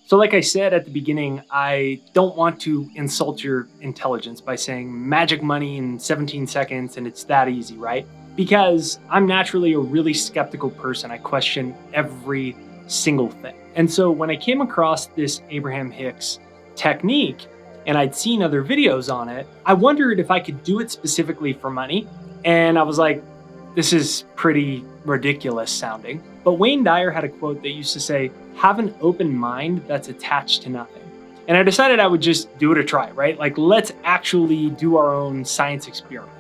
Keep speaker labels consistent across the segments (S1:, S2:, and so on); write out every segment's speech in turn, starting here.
S1: So like I said at the beginning, I don't want to insult your intelligence by saying magic money in 17 seconds and it's that easy, right? Because I'm naturally a really skeptical person. I question every single thing. And so when I came across this Abraham Hicks technique and I'd seen other videos on it, I wondered if I could do it specifically for money. And I was like, this is pretty ridiculous sounding. But Wayne Dyer had a quote that used to say, have an open mind that's attached to nothing. And I decided I would just do it a try, right? Like, let's actually do our own science experiment.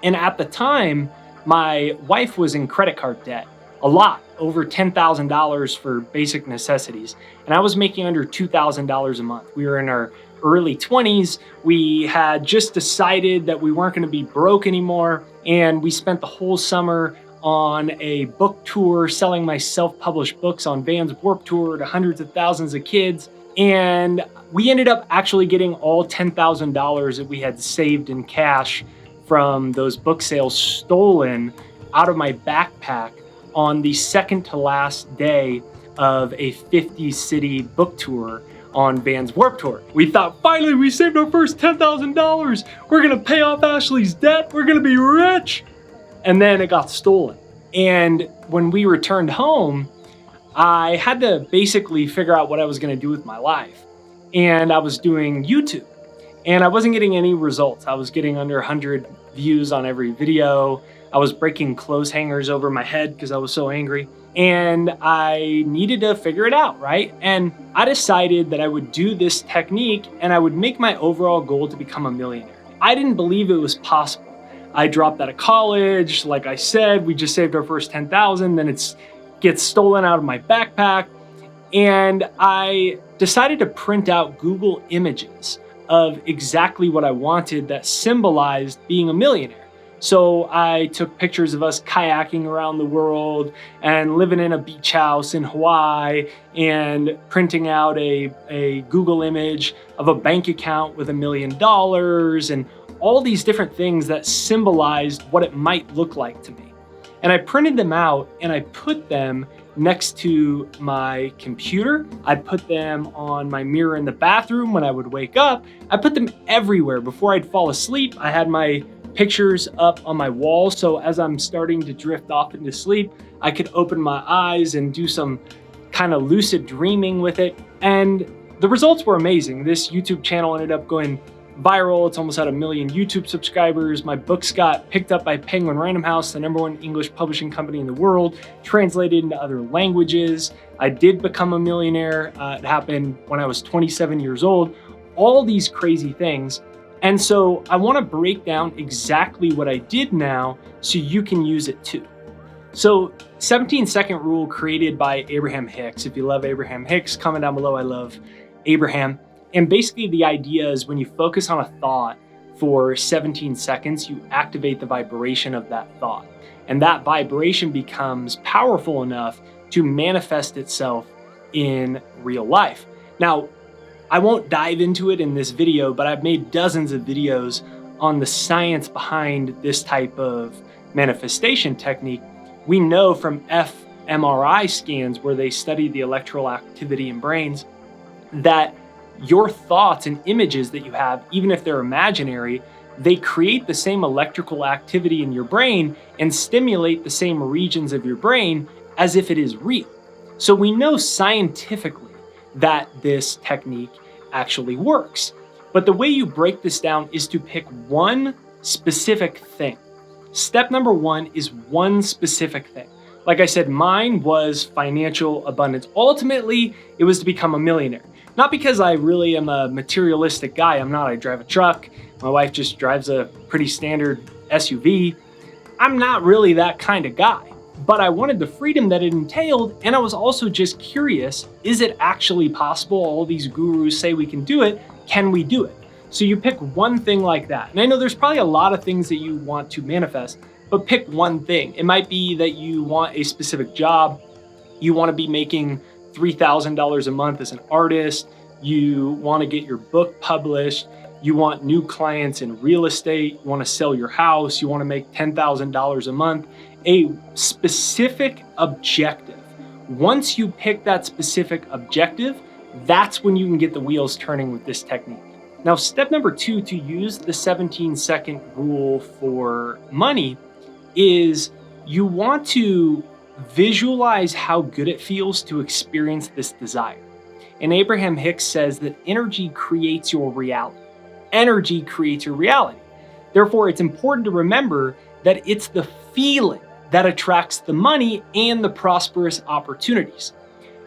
S1: And at the time, my wife was in credit card debt, a lot, over $10,000 for basic necessities. And I was making under $2,000 a month. We were in our early 20s. We had just decided that we weren't going to be broke anymore. And we spent the whole summer on a book tour, selling my self-published books on Vans Warped Tour to hundreds of thousands of kids. And we ended up actually getting all $10,000 that we had saved in cash from those book sales stolen out of my backpack on the second to last day of a 50-city book tour on Vans Warped Tour. We thought, finally, we saved our first $10,000. We're gonna pay off Ashley's debt. We're gonna be rich. And then it got stolen. And when we returned home, I had to basically figure out what I was gonna do with my life. And I was doing YouTube. And I wasn't getting any results. I was getting under 100 views on every video. I was breaking clothes hangers over my head because I was so angry. And I needed to figure it out, right? And I decided that I would do this technique and I would make my overall goal to become a millionaire. I didn't believe it was possible. I dropped out of college. Like I said, we just saved our first 10,000, then it gets stolen out of my backpack. And I decided to print out Google images of exactly what I wanted that symbolized being a millionaire. So I took pictures of us kayaking around the world and living in a beach house in Hawaii and printing out a Google image of a bank account with $1 million and all these different things that symbolized what it might look like to me. And I printed them out and I put them next to my computer. I put them on my mirror in the bathroom when I would wake up. I put them everywhere. Before I'd fall asleep, I had my pictures up on my wall. So as I'm starting to drift off into sleep, I could open my eyes and do some kind of lucid dreaming with it. And the results were amazing. This YouTube channel ended up going viral. It's almost at 1 million YouTube subscribers. My books got picked up by Penguin Random House, the #1 English publishing company in the world, translated into other languages. I did become a millionaire. It happened when I was 27 years old. All these crazy things. And so I want to break down exactly what I did now so you can use it too. So 17-second rule created by Abraham Hicks. If you love Abraham Hicks, comment down below. I love Abraham. And basically the idea is when you focus on a thought for 17 seconds, you activate the vibration of that thought. And that vibration becomes powerful enough to manifest itself in real life. Now, I won't dive into it in this video, but I've made dozens of videos on the science behind this type of manifestation technique. We know from fMRI scans where they study the electrical activity in brains that your thoughts and images that you have, even if they're imaginary, they create the same electrical activity in your brain and stimulate the same regions of your brain as if it is real. So we know scientifically that this technique actually works. But the way you break this down is to pick one specific thing. Step number one is one specific thing. Like I said, mine was financial abundance. Ultimately, it was to become a millionaire. Not because I really am a materialistic guy. I'm not. I drive a truck. My wife just drives a pretty standard SUV. I'm not really that kind of guy. But I wanted the freedom that it entailed, and I was also just curious, is it actually possible? All these gurus say we can do it. Can we do it? So you pick one thing like that. And I know there's probably a lot of things that you want to manifest, but pick one thing. It might be that you want a specific job. You want to be making $3,000 a month as an artist. You want to get your book published. You want new clients in real estate. You want to sell your house. You want to make $10,000 a month. A specific objective. Once you pick that specific objective, That's when you can get the wheels turning with this technique. Now, step number 2 to use the 17-second rule for money is you want to visualize how good it feels to experience this desire. And Abraham Hicks says that energy creates your reality. Energy creates your reality. Therefore, it's important to remember that it's the feeling that attracts the money and the prosperous opportunities.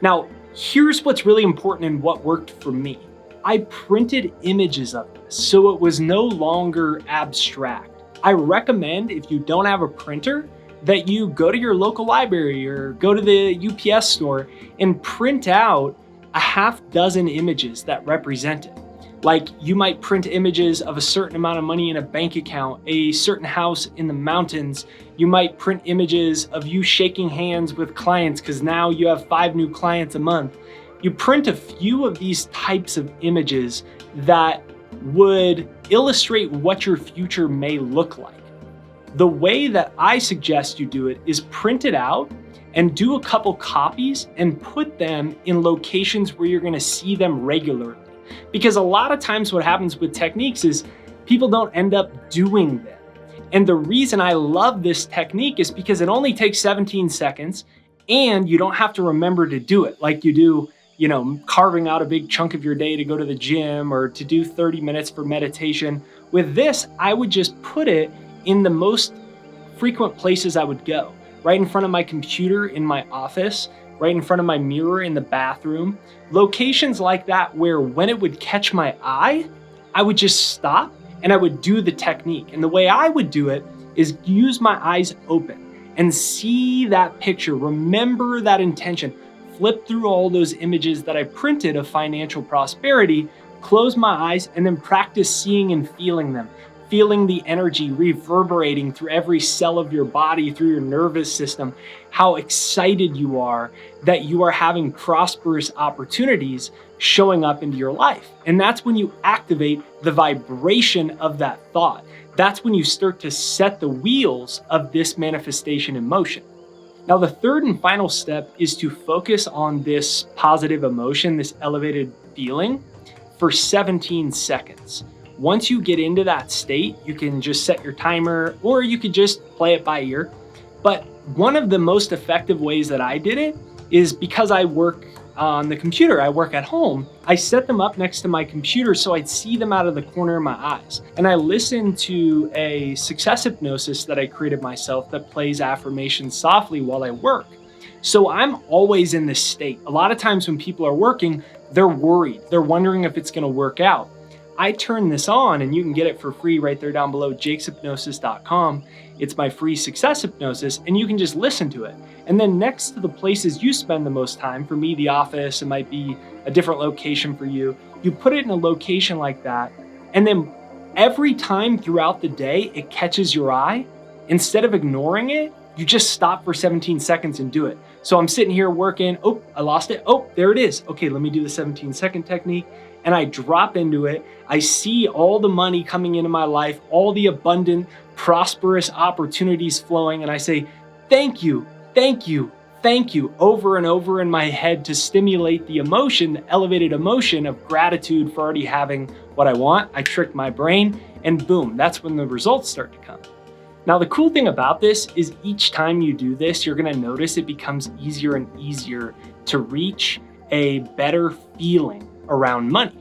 S1: Now, here's what's really important and what worked for me. I printed images of this, so it was no longer abstract. I recommend, if you don't have a printer, that you go to your local library or go to the UPS store and print out a half dozen images that represent it. Like, you might print images of a certain amount of money in a bank account, a certain house in the mountains. You might print images of you shaking hands with clients because now you have 5 new clients a month. You print a few of these types of images that would illustrate what your future may look like. The way that I suggest you do it is print it out and do a couple copies and put them in locations where you're going to see them regularly. Because a lot of times what happens with techniques is people don't end up doing them. And the reason I love this technique is because it only takes 17 seconds and you don't have to remember to do it like you do, carving out a big chunk of your day to go to the gym or to do 30 minutes for meditation. With this, I would just put it in the most frequent places I would go. Right in front of my computer in my office, right in front of my mirror in the bathroom, locations like that where when it would catch my eye, I would just stop and I would do the technique. And the way I would do it is use my eyes open and see that picture, remember that intention, flip through all those images that I printed of financial prosperity, close my eyes, and then practice seeing and feeling them. Feeling the energy reverberating through every cell of your body, through your nervous system, how excited you are that you are having prosperous opportunities showing up into your life. And that's when you activate the vibration of that thought. That's when you start to set the wheels of this manifestation in motion. Now, the third and final step is to focus on this positive emotion, this elevated feeling, for 17 seconds. Once you get into that state, you can just set your timer or you could just play it by ear. But one of the most effective ways that I did it is because I work on the computer, I work at home, I set them up next to my computer so I'd see them out of the corner of my eyes. And I listen to a success hypnosis that I created myself that plays affirmations softly while I work. So I'm always in this state. A lot of times when people are working, they're worried. They're wondering if it's gonna work out. I turn this on and you can get it for free right there down below, jakeshypnosis.com. It's my free success hypnosis and you can just listen to it. And then next to the places you spend the most time, for me, the office, it might be a different location for you. You put it in a location like that. And then every time throughout the day it catches your eye, instead of ignoring it, you just stop for 17 seconds and do it. So I'm sitting here working. Oh, I lost it. Oh, there it is. Okay, let me do the 17-second technique. And I drop into it. I see all the money coming into my life, all the abundant, prosperous opportunities flowing. And I say, thank you, thank you, thank you, over and over in my head to stimulate the emotion, the elevated emotion of gratitude for already having what I want. I trick my brain and boom, that's when the results start to come. Now, the cool thing about this is each time you do this, you're gonna notice it becomes easier and easier to reach a better feeling around money.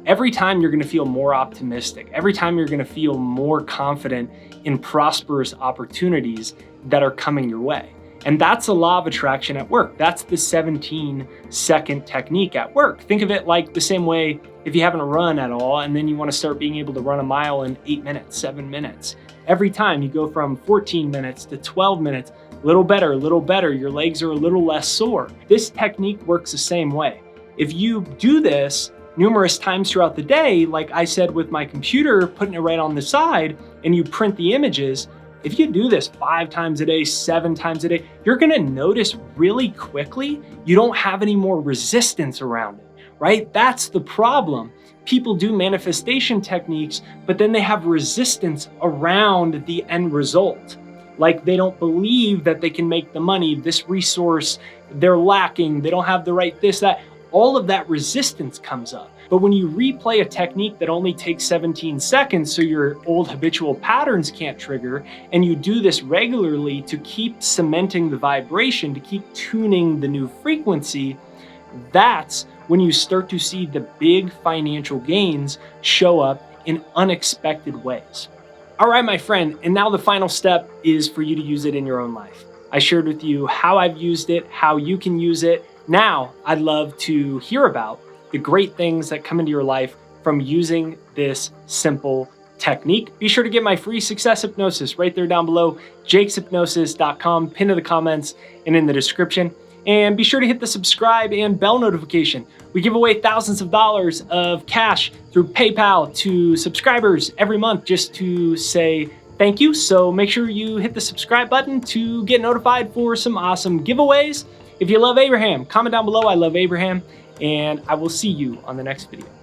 S1: Every time you're gonna feel more optimistic. Every time you're gonna feel more confident in prosperous opportunities that are coming your way. And that's the law of attraction at work. That's the 17-second technique at work. Think of it like the same way if you haven't run at all and then you wanna start being able to run a mile in 8 minutes, 7 minutes. Every time you go from 14 minutes to 12 minutes, little better, your legs are a little less sore. This technique works the same way. If you do this numerous times throughout the day, like I said with my computer, putting it right on the side, and you print the images, if you do this 5 times a day, 7 times a day, you're gonna notice really quickly you don't have any more resistance around it, right? That's the problem. People do manifestation techniques, but then they have resistance around the end result. Like they don't believe that they can make the money, this resource, they're lacking, they don't have the right this, that. all of that resistance comes up. But when you replay a technique that only takes 17 seconds so your old habitual patterns can't trigger, and you do this regularly to keep cementing the vibration, to keep tuning the new frequency, that's when you start to see the big financial gains show up in unexpected ways. All right, my friend, and now the final step is for you to use it in your own life. I shared with you how I've used it, how you can use it. Now, I'd love to hear about the great things that come into your life from using this simple technique. Be sure to get my free success hypnosis right there down below, jakeshypnosis.com, pinned to the comments and in the description. And be sure to hit the subscribe and bell notification. We give away thousands of dollars of cash through PayPal to subscribers every month just to say thank you. So make sure you hit the subscribe button to get notified for some awesome giveaways. If you love Abraham, comment down below, I love Abraham, and I will see you on the next video.